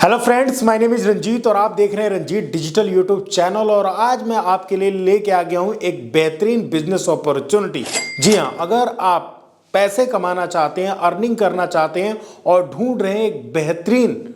Hello friends, my name is Ranjeet और आप देख रहे हैं रंजीत डिजिटल यूट्यूब चैनल। और आज मैं आपके लिए लेके आ गया हूं एक बेहतरीन बिजनेस अपॉर्चुनिटी। जी हां, अगर आप पैसे कमाना चाहते हैं, अर्निंग करना चाहते हैं और ढूंढ रहे हैं एक बेहतरीन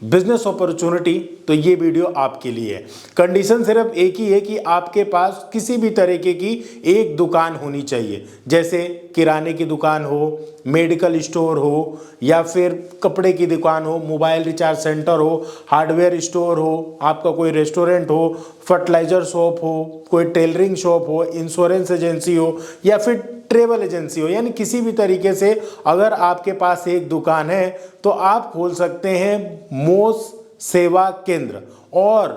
बिजनेस अपॉर्चुनिटी, तो ये वीडियो आपके लिए है। कंडीशन सिर्फ एक ही है कि आपके पास किसी भी तरीके की एक दुकान होनी चाहिए, जैसे किराने की दुकान हो, मेडिकल स्टोर हो, या फिर कपड़े की दुकान हो, मोबाइल रिचार्ज सेंटर हो, हार्डवेयर स्टोर हो, आपका कोई रेस्टोरेंट हो, फर्टिलाइजर शॉप हो, कोई टेलरिंग शॉप हो, इंश्योरेंस एजेंसी हो, या फिर ट्रेवल एजेंसी हो। यानी किसी भी तरीके से अगर आपके पास एक दुकान है तो आप खोल सकते हैं मोस सेवा केंद्र। और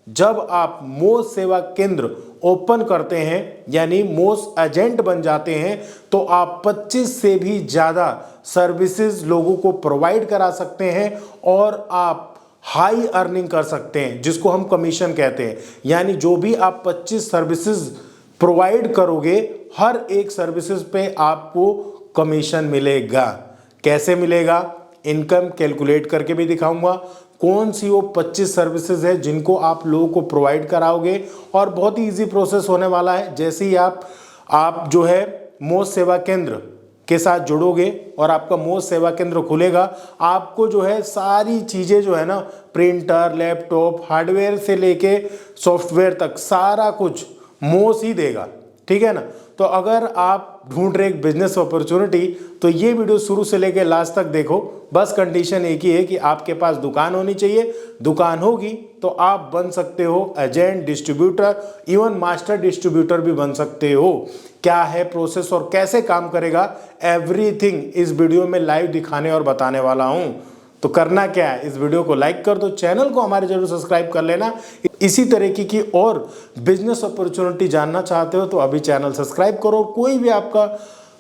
जब आप मोस सेवा केंद्र ओपन करते हैं, यानी मोस एजेंट बन जाते हैं, तो आप 25 से भी ज़्यादा सर्विसेज लोगों को प्रोवाइड करा सकते हैं और आप हाई अर्निंग कर सकते हैं, जिसको हम कमीशन कहते हैं। यानी जो भी आप 25 सर्विसेज प्रोवाइड करोगे, हर एक सर्विसेज पे आपको कमीशन मिलेगा। कैसे मिलेगा, इनकम कैलकुलेट करके भी दिखाऊंगा। कौन सी वो 25 सर्विसेज है जिनको आप लोगों को प्रोवाइड कराओगे, और बहुत ही इजी प्रोसेस होने वाला है। जैसे ही आप जो है मोस सेवा केंद्र के साथ जुड़ोगे और आपका मोस सेवा केंद्र खुलेगा, आपको जो है सारी चीज़ें जो है ना, प्रिंटर, लैपटॉप, हार्डवेयर से लेके सॉफ्टवेयर तक सारा कुछ मोस ही देगा। ठीक है ना। तो अगर आप ढूंढ रहे एक बिजनेस अपॉर्चुनिटी, तो ये वीडियो शुरू से लेके लास्ट तक देखो। बस कंडीशन एक ही है कि आपके पास दुकान होनी चाहिए। दुकान होगी तो आप बन सकते हो agent, distributor, even master distributor भी बन सकते हो। क्या है प्रोसेस और कैसे काम करेगा, एवरीथिंग इस वीडियो में लाइव दिखाने और बताने वाला हूं। तो करना क्या है, इस वीडियो को लाइक कर दो, चैनल को हमारे जरूर सब्सक्राइब कर लेना। इसी तरीके की और बिजनेस अपॉर्चुनिटी जानना चाहते हो तो अभी चैनल सब्सक्राइब करो। कोई भी आपका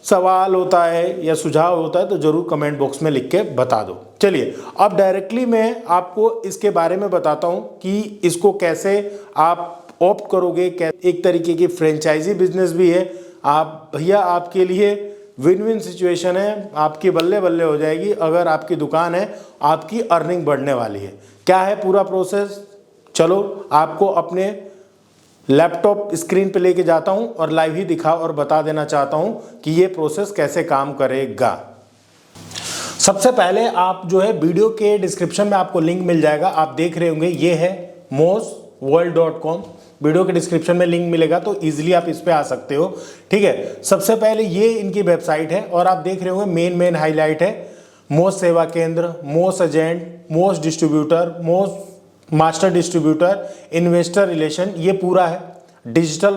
सवाल होता है या सुझाव होता है तो जरूर कमेंट बॉक्स में लिख के बता दो। चलिए अब डायरेक्टली मैं आपको इसके बारे में बताता हूं कि इसको कैसे आप ऑप्ट करोगे। एक तरीके की फ्रेंचाइजी बिजनेस भी है। आप भैया, आपके लिए विन विन सिचुएशन है, आपकी बल्ले बल्ले हो जाएगी। अगर आपकी दुकान है, आपकी अर्निंग बढ़ने वाली है। क्या है पूरा प्रोसेस, चलो आपको अपने लैपटॉप स्क्रीन पे लेके जाता हूं और लाइव ही दिखा और बता देना चाहता हूं कि ये प्रोसेस कैसे काम करेगा। सबसे पहले आप जो है वीडियो के डिस्क्रिप्शन में आपको लिंक मिल जाएगा, आप देख रहे होंगे, ये है mosworld.com। वीडियो के डिस्क्रिप्शन में लिंक मिलेगा तो इजीली आप इस पे आ सकते हो। ठीक है, सबसे पहले ये इनकी वेबसाइट है और आप देख रहे होंगे मेन हाईलाइट है मोस सेवा केंद्र, मोस एजेंट, मोस डिस्ट्रीब्यूटर, मोस मास्टर डिस्ट्रीब्यूटर, इन्वेस्टर रिलेशन, ये पूरा है। डिजिटल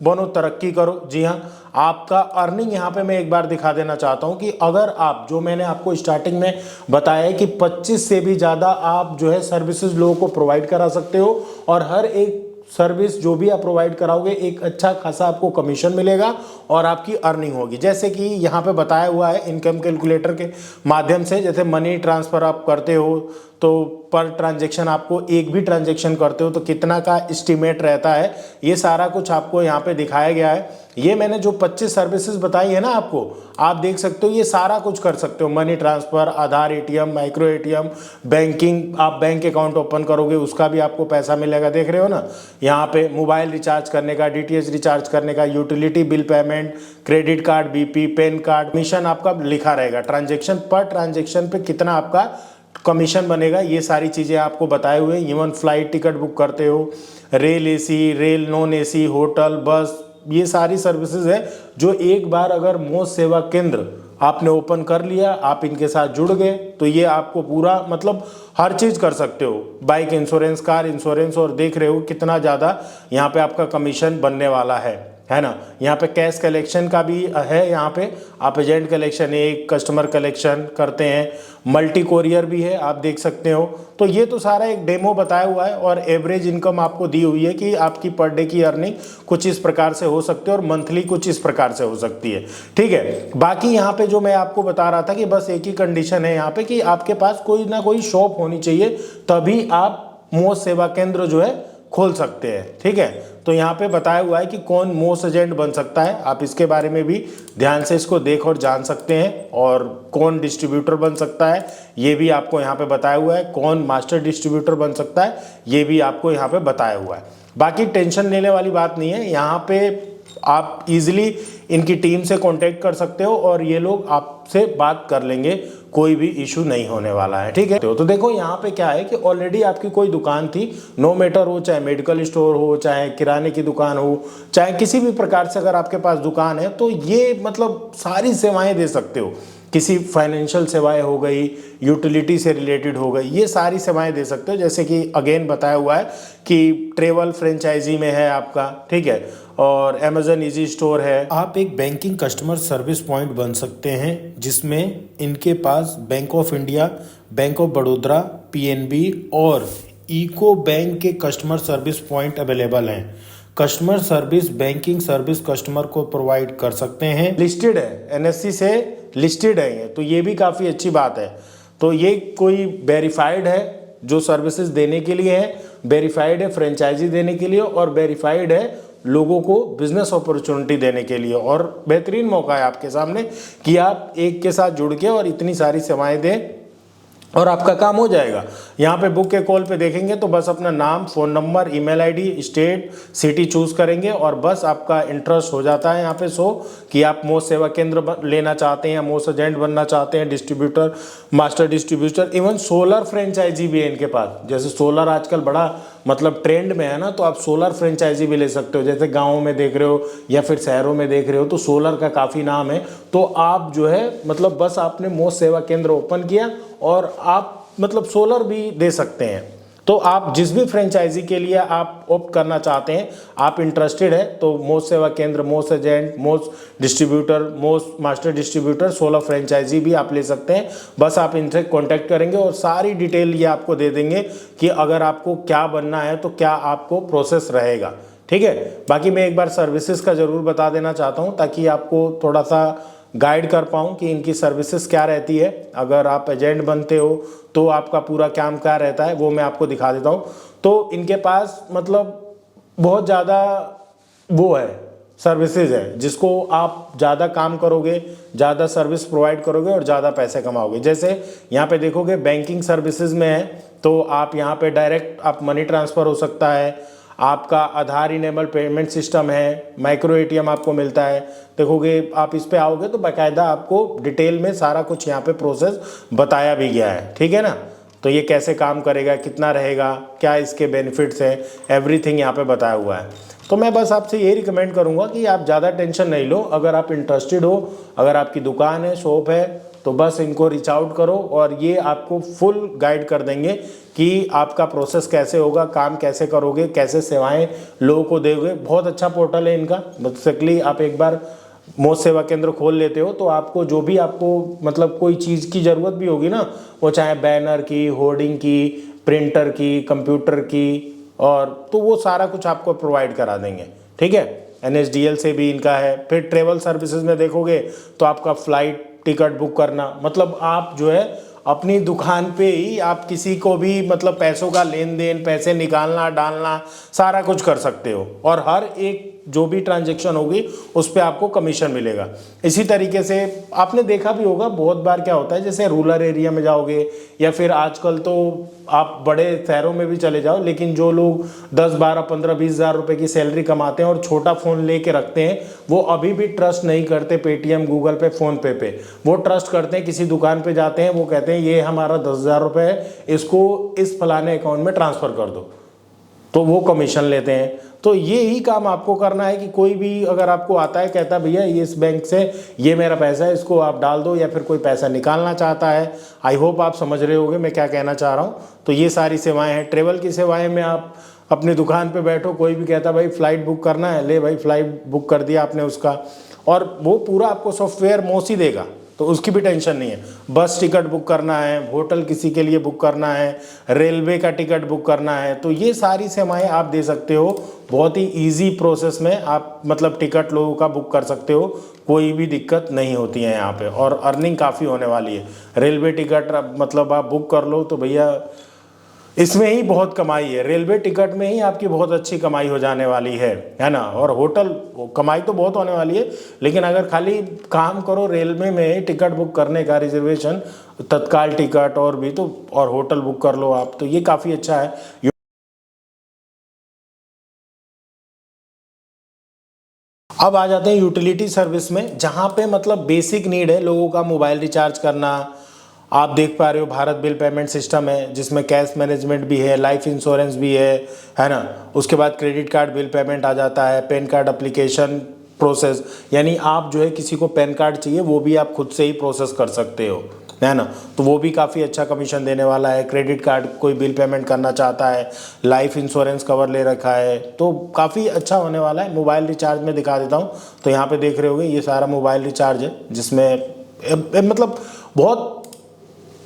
बनो, तरक्की करो। जी हाँ, आपका अर्निंग यहाँ पे मैं एक बार दिखा देना चाहता हूँ कि अगर आप, जो मैंने आपको स्टार्टिंग में बताया है कि 25 से भी ज़्यादा आप जो है सर्विसेज लोगों को प्रोवाइड करा सकते हो, और हर एक सर्विस जो भी आप प्रोवाइड कराओगे एक अच्छा खासा आपको कमीशन मिलेगा और आपकी अर्निंग होगी। जैसे कि यहाँ पे बताया हुआ है इनकम कैलकुलेटर के माध्यम से, जैसे मनी ट्रांसफ़र आप करते हो तो पर ट्रांजैक्शन, आपको एक भी ट्रांजैक्शन करते हो तो कितना का एस्टिमेट रहता है, ये सारा कुछ आपको यहाँ पे दिखाया गया है। ये मैंने जो 25 सर्विसेज बताई है ना आपको, आप देख सकते हो ये सारा कुछ कर सकते हो। मनी ट्रांसफ़र, आधार एटीएम, माइक्रो एटीएम, बैंकिंग, आप बैंक अकाउंट ओपन करोगे उसका भी आपको पैसा मिलेगा। देख रहे हो ना, यहाँ पे मोबाइल रिचार्ज करने का, डीटीएच रिचार्ज करने का, utility bill payment, credit card, BP, pan card, commission आपका लिखा रहेगा। ट्रांजेक्शन पर ट्रांजेक्शन पे कितना आपका कमीशन बनेगा, ये सारी चीज़ें आपको बताए हुए। इवन फ्लाइट टिकट बुक करते हो, rail AC, rail non AC, hotel, बस, ये सारी सर्विसेज है जो एक बार अगर मोस सेवा केंद्र आपने ओपन कर लिया, आप इनके साथ जुड़ गए, तो ये आपको पूरा मतलब हर चीज़ कर सकते हो। बाइक इंश्योरेंस, कार इंश्योरेंस, और देख रहे हो कितना ज़्यादा यहाँ पे आपका कमीशन बनने वाला है ना। यहाँ पे कैश कलेक्शन का भी है। यहाँ पे आप एजेंट कलेक्शन, एक कस्टमर कलेक्शन करते हैं, मल्टी कोरियर भी है, आप देख सकते हो। तो ये तो सारा एक डेमो बताया हुआ है और एवरेज इनकम आपको दी हुई है कि आपकी पर डे की अर्निंग कुछ इस प्रकार से हो सकती है और मंथली कुछ इस प्रकार से हो सकती है। ठीक है, बाकी यहाँ पे जो मैं आपको बता रहा था कि बस एक ही कंडीशन है यहाँ पे कि आपके पास कोई ना कोई शॉप होनी चाहिए, तभी आप मोस सेवा केंद्र जो है खोल सकते हैं। ठीक है, तो यहाँ पे बताया हुआ है कि कौन मोस्ट एजेंट बन सकता है, आप इसके बारे में भी ध्यान से इसको देख और जान सकते हैं। और कौन डिस्ट्रीब्यूटर बन सकता है ये भी आपको यहाँ पे बताया हुआ है, कौन मास्टर डिस्ट्रीब्यूटर बन सकता है ये भी आपको यहाँ पे बताया हुआ है। बाकी टेंशन लेने वाली बात नहीं है, यहाँ पे आप इजीली इनकी टीम से कांटेक्ट कर सकते हो और ये लोग आपसे बात कर लेंगे, कोई भी इशू नहीं होने वाला है। ठीक है, तो देखो यहाँ पे क्या है कि ऑलरेडी आपकी कोई दुकान थी, नो मैटर हो, चाहे मेडिकल स्टोर हो, चाहे किराने की दुकान हो, चाहे किसी भी प्रकार से अगर आपके पास दुकान है तो ये मतलब सारी सेवाएं दे सकते हो। किसी फाइनेंशियल सेवाएं हो गई, यूटिलिटी से रिलेटेड हो गई, ये सारी सेवाएं दे सकते हो। जैसे कि अगेन बताया हुआ है कि ट्रेवल फ्रेंचाइजी में है आपका, ठीक है, और अमेजन इजी स्टोर है। आप एक बैंकिंग कस्टमर सर्विस पॉइंट बन सकते हैं जिसमें इनके पास bank of India, bank of Baroda, PNB और इको बैंक के कस्टमर सर्विस पॉइंट अवेलेबल हैं। Customer service banking service customer को प्रोवाइड कर सकते हैं। लिस्टेड है, एनएससी से लिस्टेड है ये, तो ये भी काफ़ी अच्छी बात है। तो ये कोई वेरीफाइड है जो सर्विसेज देने के लिए है, वेरीफाइड है फ्रेंचाइजी देने के लिए, और वेरीफाइड है लोगों को बिजनेस अपॉर्चुनिटी देने के लिए। और बेहतरीन मौका है आपके सामने कि आप एक के साथ जुड़ के और इतनी सारी सेवाएं दें और आपका काम हो जाएगा। यहाँ पे बुक के कॉल पे देखेंगे तो बस अपना नाम, phone number, email ID, state, city choose करेंगे और बस आपका इंटरेस्ट हो जाता है यहाँ पे शो कि आप मोस्ट सेवा केंद्र लेना चाहते हैं या मोस्ट एजेंट बनना चाहते हैं, distributor, master distributor, even solar franchisee भी है इनके पास। जैसे सोलर आजकल बड़ा मतलब ट्रेंड में है ना, तो आप सोलर फ्रेंचाइजी भी ले सकते हो। जैसे गाँव में देख रहे हो या फिर शहरों में देख रहे हो तो सोलर का काफ़ी नाम है। तो आप जो है मतलब बस आपने मोस्ट सेवा केंद्र ओपन किया और आप मतलब सोलर भी दे सकते हैं। तो आप जिस भी फ्रेंचाइजी के लिए आप ऑप्ट करना चाहते हैं, आप इंटरेस्टेड है तो मोस्ट सेवा केंद्र, most agent, most distributor, most master distributor, solar franchisee भी आप ले सकते हैं। बस आप इनसे कांटेक्ट करेंगे और सारी डिटेल ये आपको दे देंगे कि अगर आपको क्या बनना है तो क्या आपको प्रोसेस रहेगा। ठीक है, बाकी मैं एक बार सर्विसेज का ज़रूर बता देना चाहता हूँ ताकि आपको थोड़ा सा गाइड कर पाऊँ कि इनकी सर्विसेज क्या रहती है। अगर आप एजेंट बनते हो तो आपका पूरा काम क्या रहता है वो मैं आपको दिखा देता हूँ। तो इनके पास मतलब बहुत ज़्यादा वो है सर्विसेज है, जिसको आप ज़्यादा काम करोगे, ज़्यादा सर्विस प्रोवाइड करोगे और ज़्यादा पैसे कमाओगे। जैसे यहाँ पे देखोगे बैंकिंग सर्विसेज में है तो आप यहाँ पे डायरेक्ट आप मनी ट्रांसफ़र हो सकता है, आपका आधार इनेबल पेमेंट सिस्टम है, माइक्रो एटीएम आपको मिलता है। देखोगे आप इस पे आओगे तो बाकायदा आपको डिटेल में सारा कुछ यहाँ पे प्रोसेस बताया भी गया है। ठीक है ना, तो ये कैसे काम करेगा, कितना रहेगा, क्या इसके बेनिफिट्स हैं, एवरीथिंग यहाँ पे बताया हुआ है। तो मैं बस आपसे यही रिकमेंड करूँगा कि आप ज़्यादा टेंशन नहीं लो। अगर आप इंटरेस्टेड हो, अगर आपकी दुकान है, शॉप है, तो बस इनको रीच आउट करो और ये आपको फुल गाइड कर देंगे कि आपका प्रोसेस कैसे होगा, काम कैसे करोगे, कैसे सेवाएं लोगों को दोगे। बहुत अच्छा पोर्टल है इनका। बेसिकली आप एक बार मोस्ट सेवा केंद्र खोल लेते हो तो आपको जो भी आपको मतलब कोई चीज़ की ज़रूरत भी होगी ना, वो चाहे बैनर की, होर्डिंग की, प्रिंटर की, कंप्यूटर की, और तो वो सारा कुछ आपको प्रोवाइड करा देंगे। ठीक है, NSDL से भी इनका है। फिर ट्रेवल सर्विसेज में देखोगे तो आपका फ़्लाइट टिकट बुक करना, मतलब आप जो है अपनी दुकान पे ही आप किसी को भी मतलब पैसों का लेन देन, पैसे निकालना डालना सारा कुछ कर सकते हो और हर एक जो भी ट्रांजैक्शन होगी उस पर आपको कमीशन मिलेगा। इसी तरीके से आपने देखा भी होगा बहुत बार क्या होता है, जैसे रूरल एरिया में जाओगे या फिर आजकल तो आप बड़े शहरों में भी चले जाओ, लेकिन जो लोग 10, 12, 15, 20 हज़ार रुपये की सैलरी कमाते हैं और छोटा फ़ोन लेके रखते हैं, वो अभी भी ट्रस्ट नहीं करते पेटीएम, गूगल पे, फ़ोनपे पे। वो ट्रस्ट करते हैं, किसी दुकान पे जाते हैं, वो कहते हैं ये हमारा 10,000 रुपये है, इसको इस फलाने अकाउंट में ट्रांसफ़र कर दो, तो वो कमीशन लेते हैं। तो ये ही काम आपको करना है कि कोई भी अगर आपको आता है कहता है भैया इस बैंक से ये मेरा पैसा है, इसको आप डाल दो, या फिर कोई पैसा निकालना चाहता है, आई होप आप समझ रहे होगे मैं क्या कहना चाह रहा हूँ। तो ये सारी सेवाएं हैं। ट्रेवल की सेवाएं में आप अपनी दुकान पे बैठो, कोई भी कहता भाई फ़्लाइट बुक करना है, ले भाई फ़्लाइट बुक कर दिया आपने उसका, और वो पूरा आपको सॉफ्टवेयर मोसी देगा, तो उसकी भी टेंशन नहीं है। बस टिकट बुक करना है, होटल किसी के लिए बुक करना है, रेलवे का टिकट बुक करना है, तो ये सारी सेवाएं आप दे सकते हो। बहुत ही इजी प्रोसेस में आप मतलब टिकट लोगों का बुक कर सकते हो, कोई भी दिक्कत नहीं होती है यहाँ पे, और अर्निंग काफ़ी होने वाली है। रेलवे टिकट मतलब आप बुक कर लो तो भैया इसमें ही बहुत कमाई है, रेलवे टिकट में ही आपकी बहुत अच्छी कमाई हो जाने वाली है ना। और होटल कमाई तो बहुत होने वाली है, लेकिन अगर खाली काम करो रेलवे में टिकट बुक करने का, रिजर्वेशन, तत्काल टिकट और भी तो, और होटल बुक कर लो आप, तो ये काफ़ी अच्छा है। अब आ जाते हैं यूटिलिटी सर्विस में, जहाँ पे मतलब बेसिक नीड है लोगों का, मोबाइल रिचार्ज करना। आप देख पा रहे हो भारत बिल पेमेंट सिस्टम है, जिसमें कैश मैनेजमेंट भी है, लाइफ इंश्योरेंस भी है ना। उसके बाद क्रेडिट कार्ड बिल पेमेंट आ जाता है, पैन कार्ड एप्लीकेशन प्रोसेस, यानी आप जो है किसी को पैन कार्ड चाहिए वो भी आप खुद से ही प्रोसेस कर सकते हो, है ना। तो वो भी काफ़ी अच्छा कमीशन देने वाला है। क्रेडिट कार्ड कोई बिल पेमेंट करना चाहता है, लाइफ इंश्योरेंस कवर ले रखा है, तो काफ़ी अच्छा होने वाला है। मोबाइल रिचार्ज में दिखा देता हूँ, तो यहाँ पे देख रहे होगे ये सारा मोबाइल रिचार्ज है, जिसमें मतलब बहुत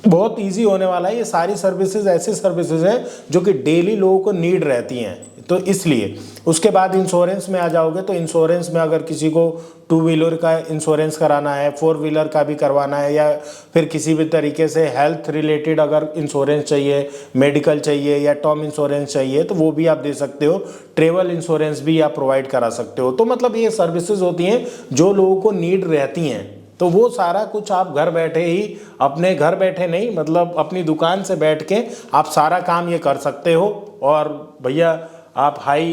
बहुत इजी होने वाला है। ये सारी सर्विसेज ऐसी सर्विसेज हैं जो कि डेली लोगों को नीड रहती हैं, तो इसलिए। उसके बाद इंश्योरेंस में आ जाओगे, तो इंश्योरेंस में अगर किसी को 2 व्हीलर का इंश्योरेंस कराना है, 4 व्हीलर का भी करवाना है, या फिर किसी भी तरीके से हेल्थ रिलेटेड अगर इंश्योरेंस चाहिए, मेडिकल चाहिए या टर्म इंश्योरेंस चाहिए, तो वो भी आप दे सकते हो। ट्रेवल इंश्योरेंस भी आप प्रोवाइड करा सकते हो। तो मतलब ये सर्विसेज होती हैं जो लोगों को नीड रहती हैं, तो वो सारा कुछ आप घर बैठे ही, अपने घर बैठे नहीं मतलब अपनी दुकान से बैठ के आप सारा काम ये कर सकते हो। और भैया आप हाई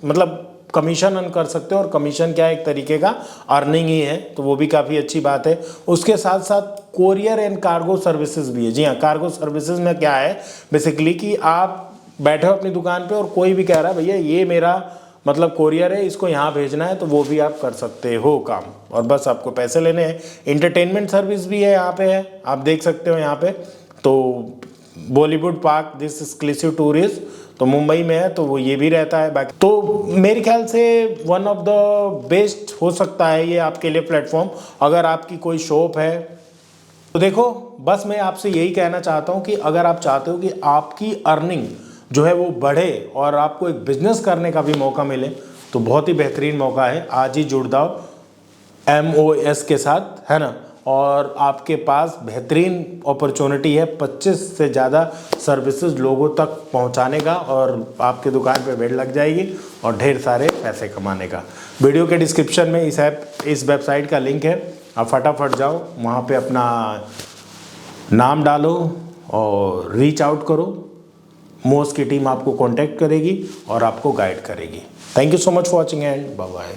मतलब कमीशन अर्न कर सकते हो, और कमीशन क्या है, एक तरीके का अर्निंग ही है, तो वो भी काफ़ी अच्छी बात है। उसके साथ साथ कोरियर एंड कार्गो सर्विसेज भी है। जी हाँ, कार्गो सर्विसेज में क्या है बेसिकली कि आप बैठे हो अपनी दुकान पे और कोई भी कह रहा है भैया ये मेरा मतलब कोरियर है, इसको यहाँ भेजना है, तो वो भी आप कर सकते हो काम, और बस आपको पैसे लेने हैं। इंटरटेनमेंट सर्विस भी है यहाँ पे, है आप देख सकते हो यहाँ पे। तो Bollywood park this exclusive tourist, तो मुंबई में है, तो वो ये भी रहता है। बाकी तो मेरे ख्याल से वन ऑफ द बेस्ट हो सकता है ये आपके लिए प्लेटफॉर्म, अगर आपकी कोई शॉप है। तो देखो, बस मैं आपसे यही कहना चाहता हूँ कि अगर आप चाहते हो कि आपकी अर्निंग जो है वो बढ़े और आपको एक बिजनेस करने का भी मौका मिले, तो बहुत ही बेहतरीन मौका है। आज ही जुड़ जाओ MOS के साथ, है ना। और आपके पास बेहतरीन अपॉर्चुनिटी है 25 से ज़्यादा सर्विसेज लोगों तक पहुंचाने का, और आपके दुकान पे भीड़ लग जाएगी और ढेर सारे पैसे कमाने का। वीडियो के डिस्क्रिप्शन में इस वेबसाइट का लिंक है, आप फटाफट जाओ वहाँ पे अपना नाम डालो और रीच आउट करो। मोस की टीम आपको कांटेक्ट करेगी और आपको गाइड करेगी। Thank you so much for watching and bye bye.